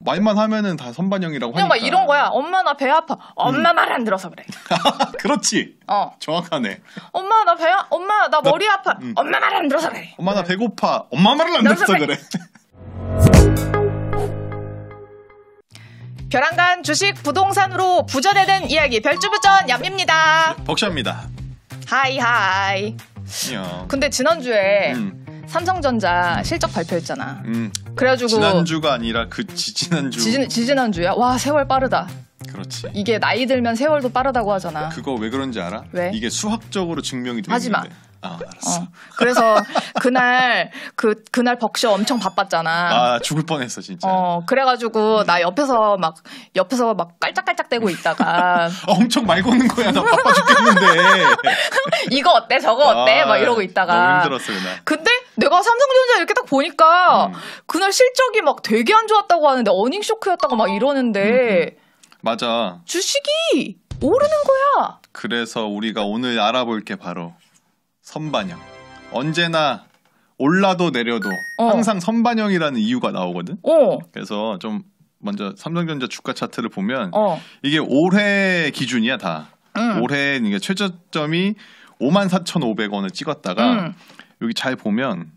말만 하면은 다 선반영이라고 그냥 하니까. 막 이런 거야. 엄마 나 배 아파. 엄마 말 안 들어서 그래. 그렇지. 정확하네. 엄마 나 머리 아파. 엄마 말 안 들어서 그래. 엄마 나 배고파. 엄마 말을 안 들어서 그래. 벼랑간 주식 부동산으로 부전에는 이야기 별주부전 얌입니다. 벅샤입니다. 하이. 근데 지난주에 삼성전자 실적 발표했잖아. 그래가지고 지난주가 아니라 그 지지난주야. 와, 세월 빠르다. 그렇지. 이게 나이 들면 세월도 빠르다고 하잖아. 그거 왜 그런지 알아? 왜? 이게 수학적으로 증명이 되는데. 하지 마. 알았어. 그래서 그날 벅쇼 엄청 바빴잖아. 죽을 뻔했어 진짜. 그래가지고 나 옆에서 막 깔짝깔짝대고 있다가 엄청 말 거는 거야. 나 바빠 죽겠는데. 이거 어때 저거 어때 막 이러고 있다가 너무 힘들었어 그날. 근데 내가 삼성전자 이렇게 딱 보니까 그날 실적이 막 되게 안 좋았다고 하는데 어닝 쇼크였다고 막 이러는데 맞아. 주식이 오르는 거야. 그래서 우리가 오늘 알아볼 게 바로 선반영. 언제나 올라도 내려도 항상 선반영이라는 이유가 나오거든. 그래서 좀 먼저 삼성전자 주가 차트를 보면 이게 올해 기준이야 다. 올해 이게 최저점이 54,500원을 찍었다가 여기 잘 보면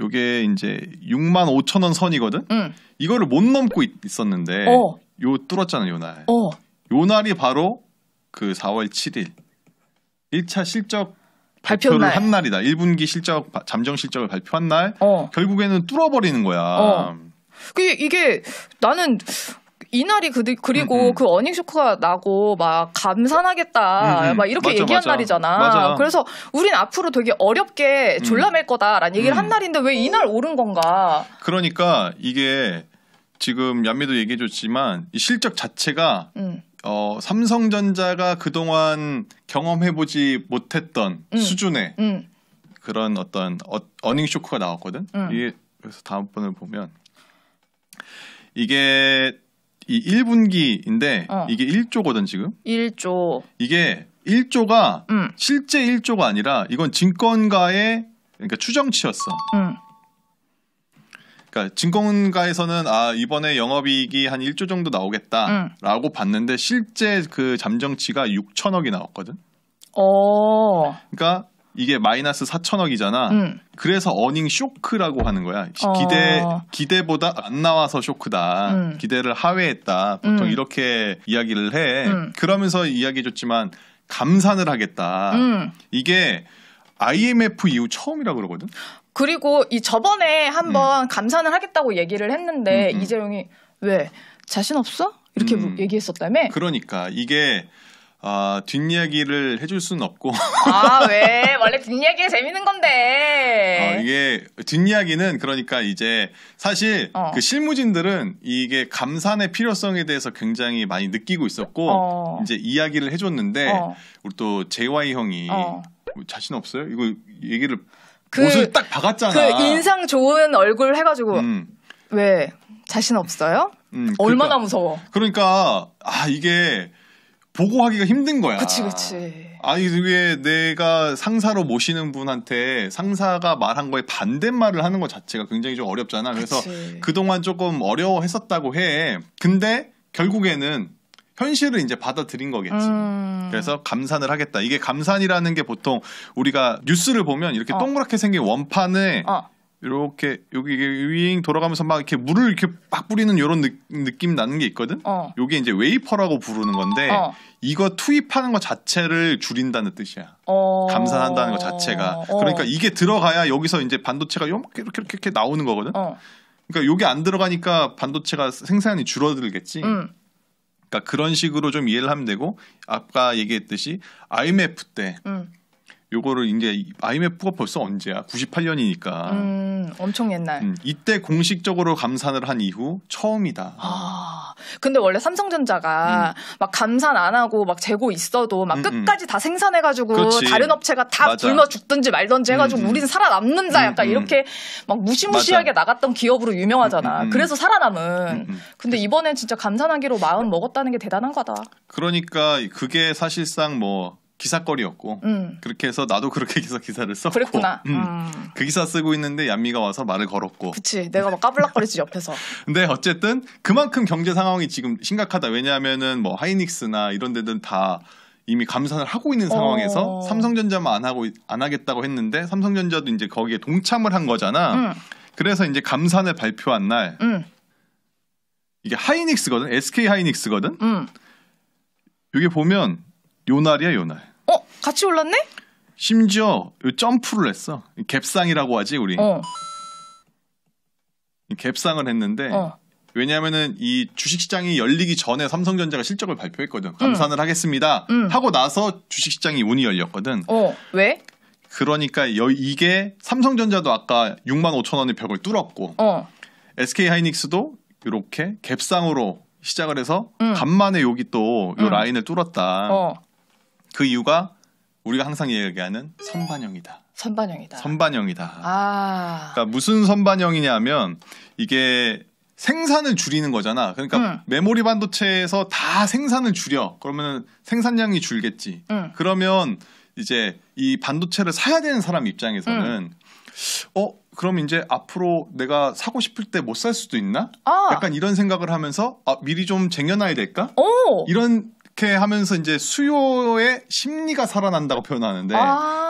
요게 이제 65,000원 선이거든. 이거를 못 넘고 있었는데 요 뚫었잖아 요 날. 요 날이 바로 그 4월 7일 1차 실적 발표를 한 날이다. 1분기 실적 잠정 실적을 발표한 날 결국에는 뚫어버리는 거야. 이게 나는 이날이 그리고 그 어닝 쇼크가 나고 막 감산하겠다 막 이렇게 얘기한 날이잖아. 맞아. 그래서 우린 앞으로 되게 어렵게 졸라맬 거다라는 얘기를 한 날인데 왜 이날 오른 건가? 그러니까 이게 지금 얀미도 얘기해줬지만 이 실적 자체가 삼성전자가 그동안 경험해보지 못했던 수준의 그런 어떤 어닝 쇼크가 나왔거든. 이게 그래서 다음번을 보면 이게 이 1분기인데 이게 1조거든 지금. 1조. 이게 1조가 실제 1조가 아니라 이건 증권가의 그러니까 추정치였어. 그러니까 증권가에서는 이번에 영업이익이 한 1조 정도 나오겠다라고 봤는데 실제 그 잠정치가 6천억이 나왔거든. 그러니까 이게 마이너스 4천억이잖아. 그래서 어닝 쇼크라고 하는 거야. 기대보다 안 나와서 쇼크다. 기대를 하회했다. 보통 이렇게 이야기를 해. 그러면서 이야기해줬지만 감산을 하겠다. 이게 IMF 이후 처음이라고 그러거든. 그리고 저번에 한번 감산을 하겠다고 얘기를 했는데 이재용이 왜 자신 없어? 이렇게 얘기했었다며? 그러니까 이게 뒷이야기를 해줄 수는 없고. 왜? 원래 뒷이야기가 재밌는 건데. 이게 뒷이야기는 그러니까 이제 사실 그 실무진들은 이게 감산의 필요성에 대해서 굉장히 많이 느끼고 있었고 이제 이야기를 해줬는데 우리 또 JY 형이 자신 없어요? 이거 얘기를 옷을 딱 박았잖아. 그 인상 좋은 얼굴 해가지고 왜 자신 없어요? 얼마나 무서워. 그러니까 이게 보고하기가 힘든 거야. 그치. 이게 내가 상사로 모시는 분한테 상사가 말한 거에 반대말을 하는 것 자체가 굉장히 좀 어렵잖아. 그래서 그동안 조금 어려워했었다고 해. 근데 결국에는 현실을 이제 받아들인 거겠지. 그래서 감산을 하겠다. 이게 감산이라는 게 보통 우리가 뉴스를 보면 이렇게 동그랗게 생긴 원판에 이렇게 여기 윙 돌아가면서 막 이렇게 물을 이렇게 막 뿌리는 이런 느낌 나는 게 있거든. 요게 이제 웨이퍼라고 부르는 건데 이거 투입하는 것 자체를 줄인다는 뜻이야. 감산한다는 것 자체가. 그러니까 이게 들어가야 여기서 이제 반도체가 이렇게 나오는 거거든. 그러니까 요게 안 들어가니까 반도체가 생산이 줄어들겠지. 그러니까 그런 식으로 좀 이해를 하면 되고 아까 얘기했듯이 IMF 때 요거를 이제 IMF가 벌써 언제야? 98년이니까. 엄청 옛날. 이때 공식적으로 감산을 한 이후 처음이다. 근데 원래 삼성전자가 막 감산 안 하고 막 재고 있어도 막 끝까지 다 생산해가지고 그렇지. 다른 업체가 다 굶어 죽든지 말든지 해가지고 우리는 살아남는다 약간 이렇게 막 무시무시하게 나갔던 기업으로 유명하잖아. 그래서 살아남은. 근데 이번엔 진짜 감산하기로 마음 먹었다는 게 대단한 거다. 그러니까 그게 사실상 뭐 기사거리였고 그렇게 해서 나도 그렇게 해서 기사를 썼고 그랬구나. 그 기사 쓰고 있는데 얀미가 와서 말을 걸었고 그치 내가 막 까불락거리지 옆에서 근데 어쨌든 그만큼 경제 상황이 지금 심각하다. 왜냐하면은 뭐 하이닉스나 이런 데는 다 이미 감산을 하고 있는 상황에서 삼성전자만 안 하겠다고 했는데 삼성전자도 이제 거기에 동참을 한 거잖아. 그래서 이제 감산을 발표한 날 이게 하이닉스거든. SK 하이닉스거든. 여기 보면 요 날이야, 요 날. 같이 올랐네? 심지어 요 점프를 했어. 갭상이라고 하지, 우리. 갭상을 했는데 왜냐하면은 이 주식시장이 열리기 전에 삼성전자가 실적을 발표했거든. 감산을 하겠습니다. 하고 나서 주식시장이 운이 열렸거든. 왜? 그러니까 이게 삼성전자도 아까 65,000원의 벽을 뚫었고 SK 하이닉스도 이렇게 갭상으로 시작을 해서 간만에 여기 또 요 라인을 뚫었다. 그 이유가 우리가 항상 얘기하는 선반영이다. 선반영이다. 그러니까 무슨 선반영이냐면 이게 생산을 줄이는 거잖아. 그러니까 메모리 반도체에서 다 생산을 줄여. 그러면 생산량이 줄겠지. 그러면 이제 이 반도체를 사야 되는 사람 입장에서는 그럼 이제 앞으로 내가 사고 싶을 때 못 살 수도 있나? 약간 이런 생각을 하면서 미리 좀 쟁여놔야 될까? 이렇게 하면서 이제 수요의 심리가 살아난다고 표현하는데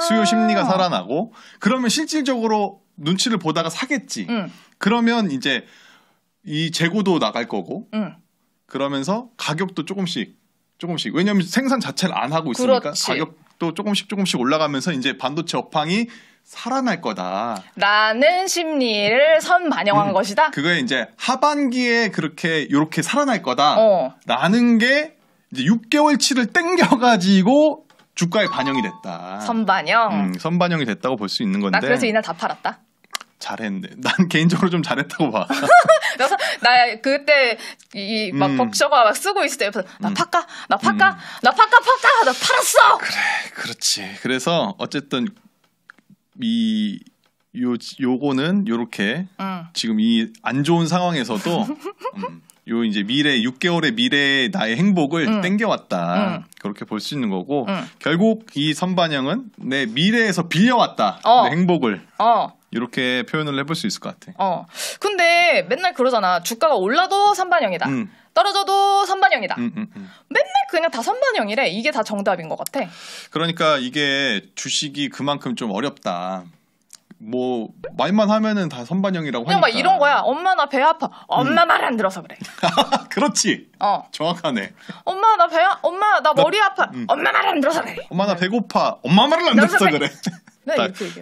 수요 심리가 살아나고 그러면 실질적으로 눈치를 보다가 사겠지. 그러면 이제 이 재고도 나갈 거고 그러면서 가격도 조금씩 왜냐하면 생산 자체를 안 하고 있으니까 그렇지. 가격도 조금씩 올라가면서 이제 반도체 업황이 살아날 거다. 라는 심리를 선반영한 것이다. 그거에 이제 하반기에 요렇게 살아날 거다. 라는 게 이제 6개월치를 땡겨가지고 주가에 반영이 됐다. 선반영. 선반영이 됐다고 볼 수 있는 건데. 나 그래서 이날 다 팔았다. 잘했네. 난 개인적으로 좀 잘했다고 봐. 그래서 나 그때 막 벅셔가 막 쓰고 있을 때 옆에서 나 팔까? 나 팔았어. 그래, 그렇지. 그래서 어쨌든 요거는 요렇게 지금 이 안 좋은 상황에서도 요 이제 6개월의 미래의 나의 행복을 땡겨왔다. 그렇게 볼 수 있는 거고 결국 이 선반영은 내 미래에서 빌려왔다. 내 행복을. 이렇게 표현을 해볼 수 있을 것 같아. 근데 맨날 그러잖아. 주가가 올라도 선반영이다. 떨어져도 선반영이다. 맨날 그냥 다 선반영이래. 이게 다 정답인 것 같아. 그러니까 이게 주식이 그만큼 좀 어렵다. 뭐 말만 하면은 다 선반영이라고 하니까. 그냥 막 이런 거야. 엄마 나 배 아파. 엄마 말 안 들어서 그래. 그렇지. 정확하네. 엄마 나 머리 아파. 엄마 말 안 들어서 그래. 엄마 나 배고파. 엄마 말을 안 들어서 그래.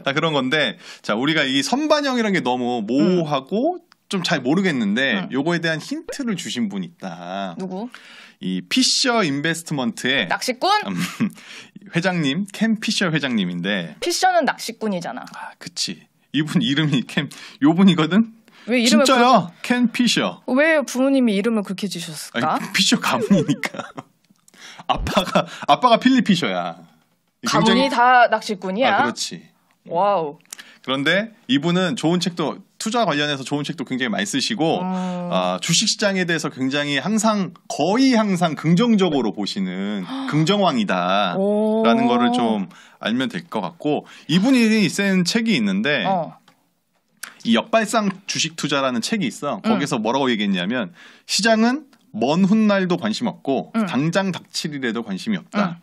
다 그런 건데 자 우리가 이 선반영이라는 게 너무 모호하고 좀 잘 모르겠는데 요거에 대한 힌트를 주신 분이 있다. 누구? 이 피셔 인베스트먼트의 낚시꾼? 회장님 켄 피셔 회장님인데 피셔는 낚시꾼이잖아. 그치. 이분 이름이 요분이거든. 왜 이름을 진짜야? 켄 피셔. 왜 부모님이 이름을 그렇게 지셨을까? 피셔 가문이니까. 아빠가 필립 피셔야. 가문이 다 낚시꾼이야? 그렇지. 와우. 그런데 이분은 투자 관련해서 좋은 책도 굉장히 많이 쓰시고 주식시장에 대해서 굉장히 거의 항상 긍정적으로 보시는 긍정왕이다라는 거를 좀 알면 될 것 같고 이분이 쓴 책이 있는데 이 역발상 주식 투자라는 책이 있어. 거기서 뭐라고 얘기했냐면 시장은 먼 훗날도 관심 없고 당장 닥칠 일에도 관심이 없다.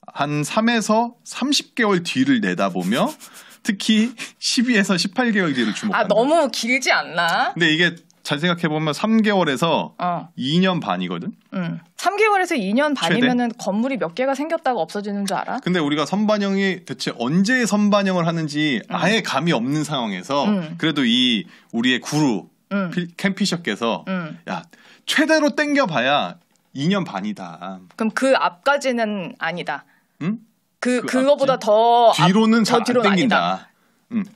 한 3에서 30개월 뒤를 내다보며 특히 12에서 18개월 뒤를 주목한다. 너무 길지 않나? 근데 이게 잘 생각해보면 3개월에서 2년 반이거든? 3개월에서 2년 반이면은 건물이 몇 개가 생겼다가 없어지는 줄 알아? 근데 우리가 선반영이 대체 언제 선반영을 하는지 아예 감이 없는 상황에서 그래도 우리의 구루 켄 피셔께서 야 최대로 땡겨봐야 2년 반이다. 그럼 그 앞까지는 아니다. 응? 그거보다 더 뒤로는 잘 안 땡긴다.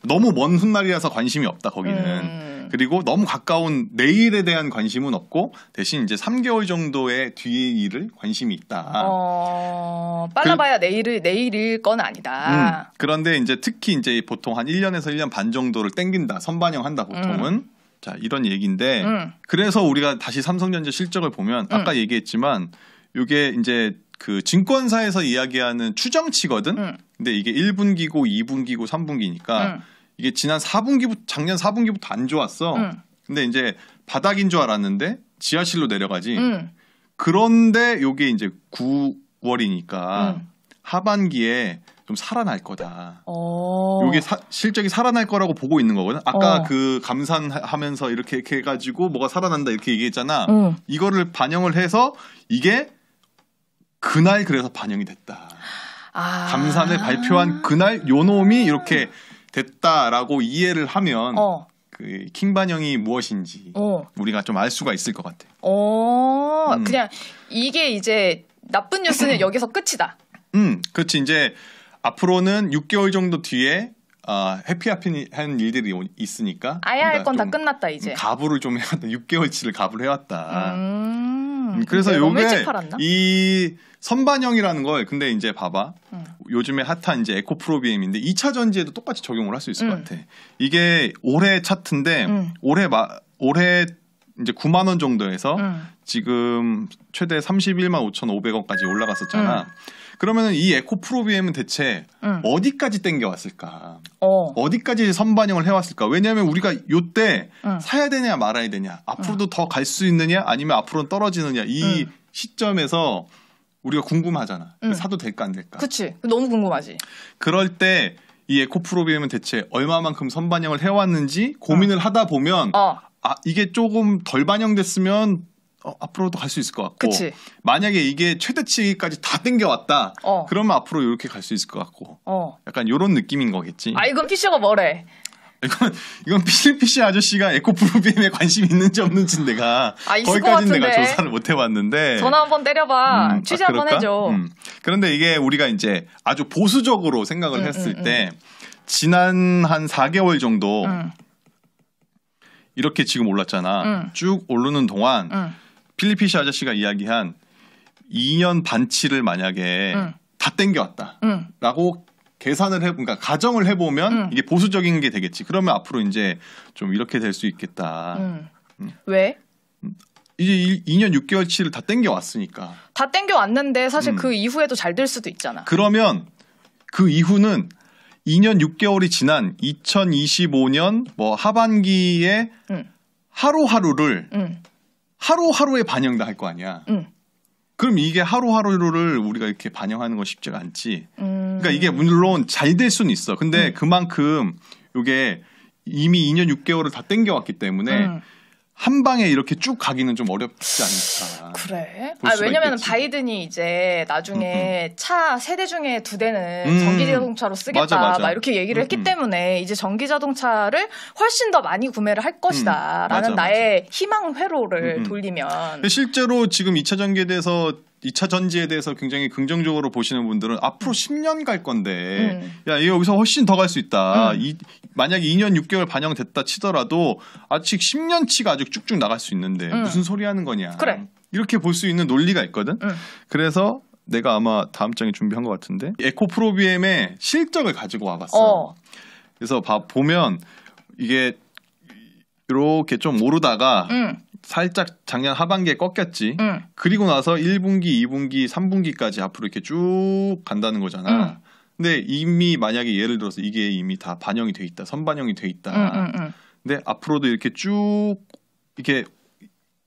너무 먼 훗날이라서 관심이 없다 거기는. 그리고 너무 가까운 내일에 대한 관심은 없고 대신 이제 3개월 정도의 뒤의 일을 관심이 있다. 빨라봐야 내일일 건 아니다. 그런데 이제 특히 이제 보통 한 1년에서 1년 반 정도를 땡긴다. 선반영한다 보통은. 자 이런 얘기인데 그래서 우리가 다시 삼성전자 실적을 보면 아까 얘기했지만 이게 이제 그 증권사에서 이야기하는 추정치거든. 근데 이게 1분기고 2분기고 3분기니까 이게 지난 4분기부터 작년 4분기부터 안 좋았어. 근데 이제 바닥인 줄 알았는데 지하실로 내려가지. 그런데 요게 이제 9월이니까 하반기에 좀 살아날 거다. 요게 실적이 살아날 거라고 보고 있는 거거든. 아까 그 감산하면서 이렇게 해가지고 뭐가 살아난다 이렇게 얘기했잖아. 이거를 반영을 해서 이게 그날 그래서 반영이 됐다. 감산을 발표한 그날 요 놈이 이렇게 됐다라고 이해를 하면 그 킹 반영이 무엇인지 우리가 좀 알 수가 있을 것 같아. 그냥 이게 이제 나쁜 뉴스는 여기서 끝이다. 그렇지. 이제 앞으로는 6개월 정도 뒤에 해피한 일들이 있으니까 아야 할 건 다 끝났다 이제. 가불을 좀 해왔다. 6개월치를 가불을 해왔다. 그래서 요게 이 선반영이라는 걸 근데 이제 봐봐. 요즘에 핫한 이제 에코프로비엠인데 2차 전지에도 똑같이 적용을 할 수 있을 것 같아. 이게 올해 차트인데 올해 이제 9만 원 정도에서 지금 최대 31만 5,500원까지 올라갔었잖아. 그러면은 이 에코프로비엠은 대체 어디까지 땡겨왔을까? 어디까지 선반영을 해왔을까? 왜냐하면 우리가 요때 사야 되냐 말아야 되냐, 앞으로도 더 갈 수 있느냐, 아니면 앞으로는 떨어지느냐, 이 시점에서 우리가 궁금하잖아. 사도 될까 안 될까? 그치. 너무 궁금하지. 그럴 때 이 에코프로비엠은 대체 얼마만큼 선반영을 해왔는지 고민을 하다 보면 이게 조금 덜 반영됐으면 앞으로도 갈 수 있을 것 같고, 그치. 만약에 이게 최대치까지 다 땡겨왔다 그러면 앞으로 이렇게 갈 수 있을 것 같고, 약간 이런 느낌인 거겠지. 이건 피셔가 뭐래. 이건 피시 아저씨가 에코프로비엠에 관심이 있는지 없는지 내가 거기까지는 내가 조사를 못 해봤는데 전화 한번 때려봐. 취재 한번 해줘. 그런데 이게 우리가 이제 아주 보수적으로 생각을 했을 때 지난 한 4개월 정도 이렇게 지금 올랐잖아. 쭉 오르는 동안 필리피시 아저씨가 이야기한 2년 반치를 만약에 다 땡겨왔다 라고 계산을 그러니까 가정을 해보면 이게 보수적인 게 되겠지. 그러면 앞으로 이제 좀 이렇게 될 수 있겠다. 왜? 이제 2년 6개월치를 다 땡겨왔으니까. 다 땡겨왔는데 사실 그 이후에도 잘 될 수도 있잖아. 그러면 그 이후는 2년 6개월이 지난 2025년 뭐 하반기에 하루하루를 하루하루에 반영도 할 거 아니야. 그럼 이게 하루하루를 우리가 이렇게 반영하는 건 쉽지가 않지. 그러니까 이게 물론 잘 될 수는 있어. 근데 그만큼 이게 이미 2년 6개월을 다 땡겨왔기 때문에 한 방에 이렇게 쭉 가기는 좀 어렵지 않을까. 그래? 왜냐면 바이든이 이제 나중에 차 3대 중에 2대는 전기자동차로 쓰겠다 맞아. 막 이렇게 얘기를 했기 때문에 이제 전기자동차를 훨씬 더 많이 구매를 할 것이다 라는 나의 희망 회로를 돌리면. 실제로 지금 2차 전기에 대해서 2차 전지에 대해서 굉장히 긍정적으로 보시는 분들은 앞으로 10년 갈 건데 야, 이거 여기서 훨씬 더 갈 수 있다. 만약에 2년 6개월 반영됐다 치더라도 아직 10년치가 아주 쭉쭉 나갈 수 있는데 무슨 소리 하는 거냐. 그래. 이렇게 볼 수 있는 논리가 있거든. 그래서 내가 아마 다음 장에 준비한 것 같은데 에코프로비엠의 실적을 가지고 와봤어. 그래서 보면 이게 이렇게 좀 오르다가 살짝 작년 하반기에 꺾였지. 그리고 나서 1분기, 2분기, 3분기까지 앞으로 이렇게 쭉 간다는 거잖아. 근데 이미 만약에 예를 들어서 이게 이미 다 반영이 돼 있다. 선반영이 돼 있다. 근데 앞으로도 이렇게 쭉 이렇게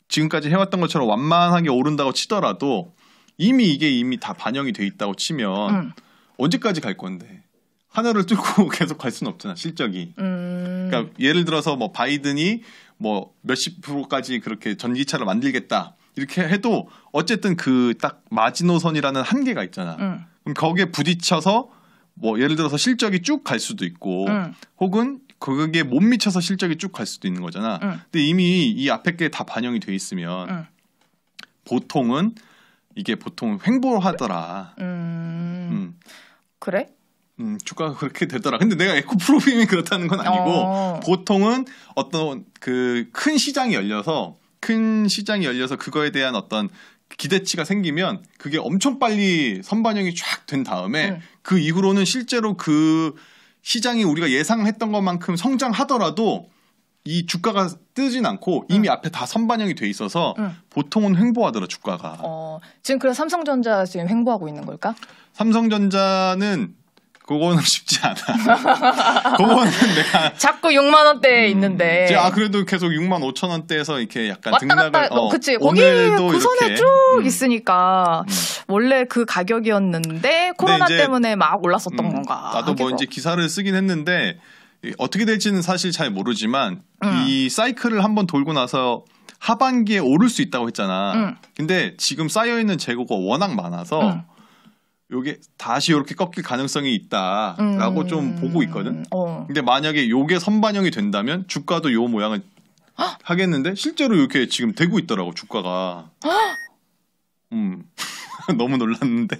지금까지 해왔던 것처럼 완만하게 오른다고 치더라도 이미 다 반영이 돼 있다고 치면 언제까지 갈 건데? 하늘을 뚫고 계속 갈 수는 없잖아, 실적이. 그러니까 예를 들어서 뭐 바이든이 뭐 몇십 프로까지 그렇게 전기차를 만들겠다 이렇게 해도 어쨌든 그 딱 마지노선이라는 한계가 있잖아. 그럼 거기에 부딪혀서 뭐 예를 들어서 실적이 쭉 갈 수도 있고 혹은 거기에 못 미쳐서 실적이 쭉 갈 수도 있는 거잖아. 근데 이미 이 앞에 게 다 반영이 돼 있으면 보통은 이게 보통 횡보하더라. 그래? 주가가 그렇게 되더라. 근데 내가 에코프로비엠이 그렇다는 건 아니고 보통은 어떤 그 큰 시장이 열려서 그거에 대한 어떤 기대치가 생기면 그게 엄청 빨리 선반영이 쫙 된 다음에 그 이후로는 실제로 그 시장이 우리가 예상했던 것만큼 성장하더라도 이 주가가 뜨진 않고 이미 앞에 다 선반영이 돼 있어서 보통은 횡보하더라 주가가. 지금 그래서 삼성전자 지금 횡보하고 있는 걸까? 삼성전자는 그거는 쉽지 않아. 그거는 내가 자꾸 6만 원대에 있는데. 그래도 계속 6만 5천 원대에서 이렇게 약간 왔다 등락을. 갔다. 그치. 거기 구선에 쭉 있으니까 원래 그 가격이었는데 코로나 때문에 막 올랐었던 건가. 나도 뭐 이제 기사를 쓰긴 했는데. 어떻게 될지는 사실 잘 모르지만 이 사이클을 한번 돌고 나서 하반기에 오를 수 있다고 했잖아. 근데 지금 쌓여있는 재고가 워낙 많아서 요게 다시 이렇게 꺾일 가능성이 있다라고 좀 보고 있거든. 근데 만약에 요게 선반영이 된다면 주가도 요 모양을 하겠는데 실제로 이렇게 지금 되고 있더라고 주가가. 너무 놀랐는데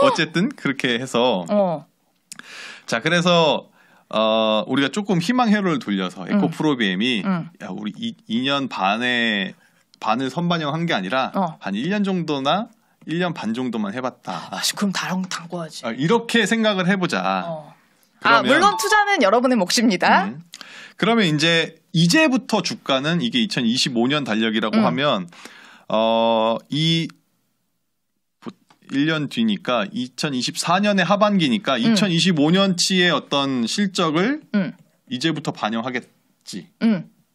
어쨌든 그렇게 해서 자 그래서 우리가 조금 희망 회로를 돌려서 에코프로비엠이 야, 우리 2년 반을 선반영한 게 아니라 한 1년 정도나 1년 반 정도만 해봤다. 그럼 다랑 담궈야지. 이렇게 생각을 해보자. 그러면, 물론 투자는 여러분의 몫입니다. 그러면 이제부터 주가는 이게 2025년 달력이라고 하면 이 1년 뒤니까 2024년의 하반기니까 2025년치의 어떤 실적을 이제부터 반영하겠지.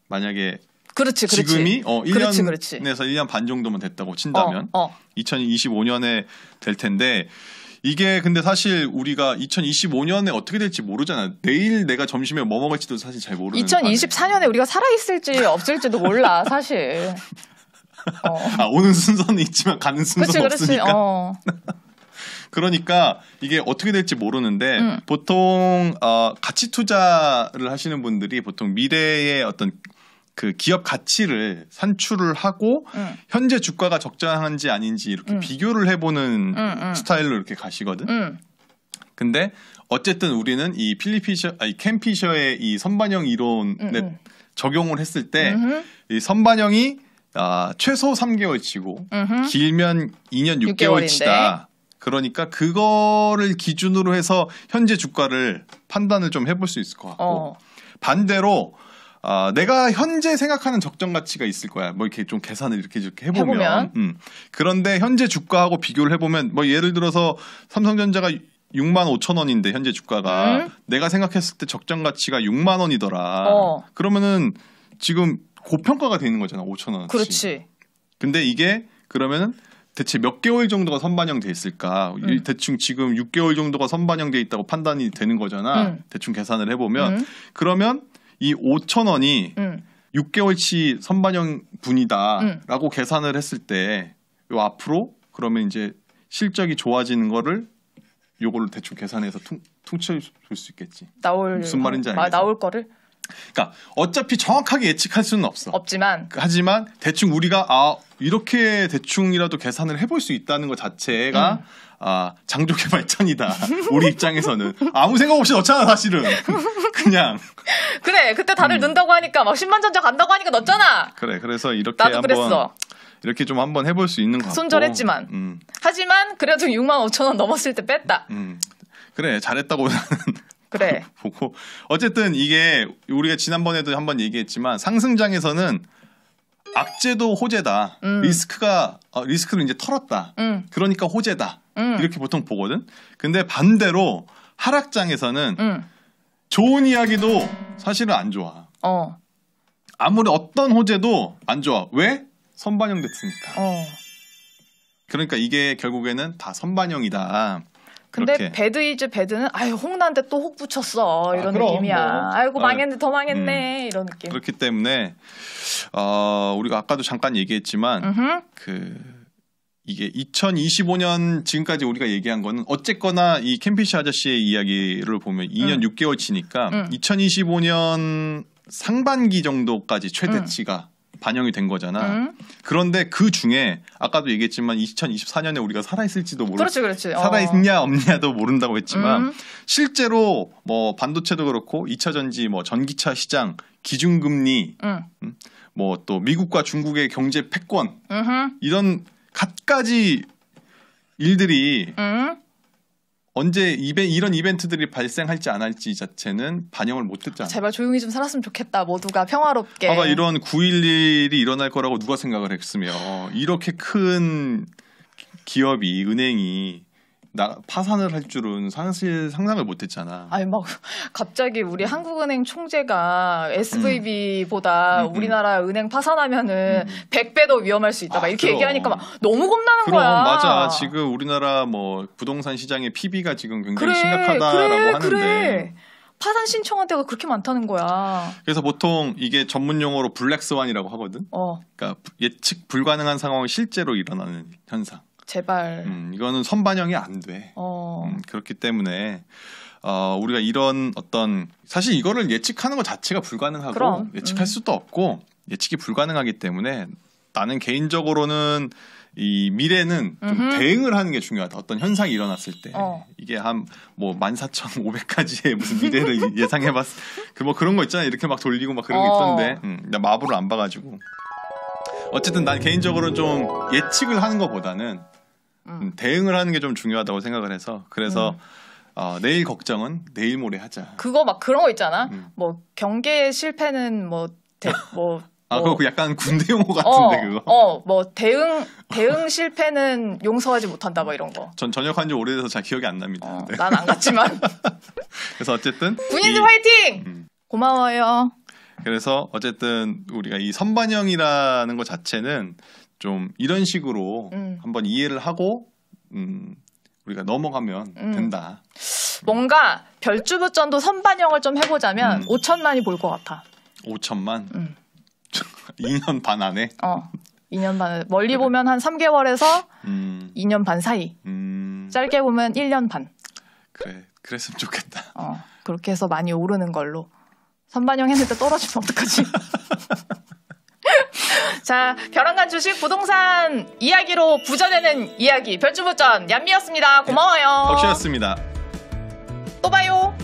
만약에 그렇지. 지금이 1년에서 1년 반 정도만 됐다고 친다면 2025년에 될 텐데 이게 근데 사실 우리가 2025년에 어떻게 될지 모르잖아. 내일 내가 점심에 뭐 먹을지도 사실 잘 모르는 2024년에 우리가 살아있을지 없을지도 몰라 사실. 오는 순서는 있지만 가는 순서는 없으니까. 그러니까 이게 어떻게 될지 모르는데 보통 가치 투자를 하시는 분들이 보통 미래의 어떤 그 기업 가치를 산출을 하고 현재 주가가 적정한지 아닌지 이렇게 비교를 해보는 스타일로 이렇게 가시거든. 근데 어쨌든 우리는 이 켄 피셔의 이 선반영 이론에 적용을 했을 때 이 선반영이 최소 3개월치고 길면 2년 6개월치다. 그러니까 그거를 기준으로 해서 현재 주가를 판단을 좀 해볼 수 있을 것 같고 반대로 내가 현재 생각하는 적정 가치가 있을 거야. 뭐 이렇게 좀 계산을 이렇게 해보면. 그런데 현재 주가하고 비교를 해보면 뭐 예를 들어서 삼성전자가 6만 5천 원인데 현재 주가가 내가 생각했을 때 적정 가치가 6만 원이더라. 그러면은 지금 고평가가 되는 거잖아. 5천 원어치. 그렇지. 근데 이게 그러면은 대체 몇 개월 정도가 선반영돼 있을까? 대충 지금 6개월 정도가 선반영돼 있다고 판단이 되는 거잖아. 대충 계산을 해보면 그러면 이 5천 원이 6개월치 선반영 분이다라고 계산을 했을 때 요 앞으로 그러면 이제 실적이 좋아지는 거를 요걸로 대충 계산해서 퉁쳐 줄 수 있겠지. 무슨 말인지 알겠어? 나올 거를? 그러니까 어차피 정확하게 예측할 수는 없지만 하지만 대충 우리가 이렇게 대충이라도 계산을 해볼 수 있다는 것 자체가 장족의 발전이다. 우리 입장에서는 아무 생각 없이 넣잖아 사실은. 그냥 그래 그때 다들 넣는다고 하니까 막 10만 전자 간다고 하니까 넣었잖아. 그래 그래서 이렇게 나도 그랬어. 이렇게 좀 한번 해볼 수 있는 것 같고 손절했지만 하지만 그래도 6만 5천 원 넘었을 때 뺐다. 그래 잘했다고 나는 그래 보고 어쨌든 이게 우리가 지난번에도 한번 얘기했지만 상승장에서는 악재도 호재다. 리스크를 이제 털었다. 그러니까 호재다. 이렇게 보통 보거든. 근데 반대로 하락장에서는 좋은 이야기도 사실은 안 좋아. 아무리 어떤 호재도 안 좋아. 왜? 선반영됐으니까. 그러니까 이게 결국에는 다 선반영이다. 근데 그렇게. 배드 이즈 배드는 홍나한테 또 혹 붙였어 이런 느낌이야. 아이고 망했네 더 망했네 이런 느낌. 그렇기 때문에 우리가 아까도 잠깐 얘기했지만 이게 2025년 지금까지 우리가 얘기한 거는 어쨌거나 이 캠피시 아저씨의 이야기를 보면 2년 6개월치니까 2025년 상반기 정도까지 최대치가 반영이 된 거잖아. 그런데 그 중에 아까도 얘기했지만 2024년에 우리가 살아있을지도 모르고 그렇지. 살아있냐 없냐도 모른다고 했지만 실제로 뭐 반도체도 그렇고 2차 전지 뭐 전기차 시장 기준금리 뭐 또 미국과 중국의 경제 패권 이런 갖가지 일들이 언제 이런 이벤트들이 발생할지 안 할지 자체는 반영을 못했잖아. 제발 조용히 좀 살았으면 좋겠다. 모두가 평화롭게. 봐봐, 이런 9.11이 일어날 거라고 누가 생각을 했으며 이렇게 큰 기업이 은행이 파산을 할 줄은 사실 상상을 못했잖아. 아니 막 갑자기 우리 한국은행 총재가 SVB보다 우리나라 은행 파산하면은 100배 더 위험할 수 있다. 막 이렇게 얘기하니까 막 너무 겁나는 거야. 맞아. 지금 우리나라 뭐 부동산 시장의 PB가 지금 굉장히 심각하다라고 하는데. 파산 신청한 데가 그렇게 많다는 거야. 그래서 보통 이게 전문 용어로 블랙스완이라고 하거든. 그러니까 예측 불가능한 상황이 실제로 일어나는 현상. 제발. 이거는 선반영이 안 돼. 그렇기 때문에 우리가 이런 어떤 사실 이거를 예측하는 것 자체가 불가능하고 그럼. 예측할 수도 없고 예측이 불가능하기 때문에 나는 개인적으로는 이 미래는 좀 대응을 하는 게 중요하다. 어떤 현상이 일어났을 때 이게 한 뭐 14,500가지의 무슨 미래를 예상해봤 뭐 그런 거 있잖아요. 이렇게 막 돌리고 막 그런 게 있던데 나 마블을 안 봐가지고 어쨌든 난 개인적으로는 좀 예측을 하는 것보다는 대응을 하는 게 좀 중요하다고 생각을 해서 그래서 내일 걱정은 내일 모레 하자. 그거 막 그런 거 있잖아. 뭐 경계 실패는 그거 약간 군대 용어 같은데 그거. 뭐 대응 실패는 용서하지 못한다 뭐 이런 거. 전 전역한 지 오래돼서 잘 기억이 안 납니다. 난 안 갔지만. 그래서 어쨌든 군인들 화이팅! 고마워요. 그래서 어쨌든 우리가 이 선반영이라는 것 자체는 좀 이런 식으로 한번 이해를 하고 우리가 넘어가면 된다. 뭔가 별주부전도 선반영을 좀 해보자면 5천만이 볼 것 같아. 5천만? 2년 반 안에? 2년 반. 멀리 보면 한 3개월에서 2년 반 사이. 짧게 보면 1년 반. 그래, 그랬으면 좋겠다. 그렇게 해서 많이 오르는 걸로. 선반영 했는데 떨어지면 어떡하지? 자, 벼랑간 주식 부동산 이야기로 부전되는 이야기 별주부전 얀미였습니다. 고마워요. 덕시였습니다. 또 봐요.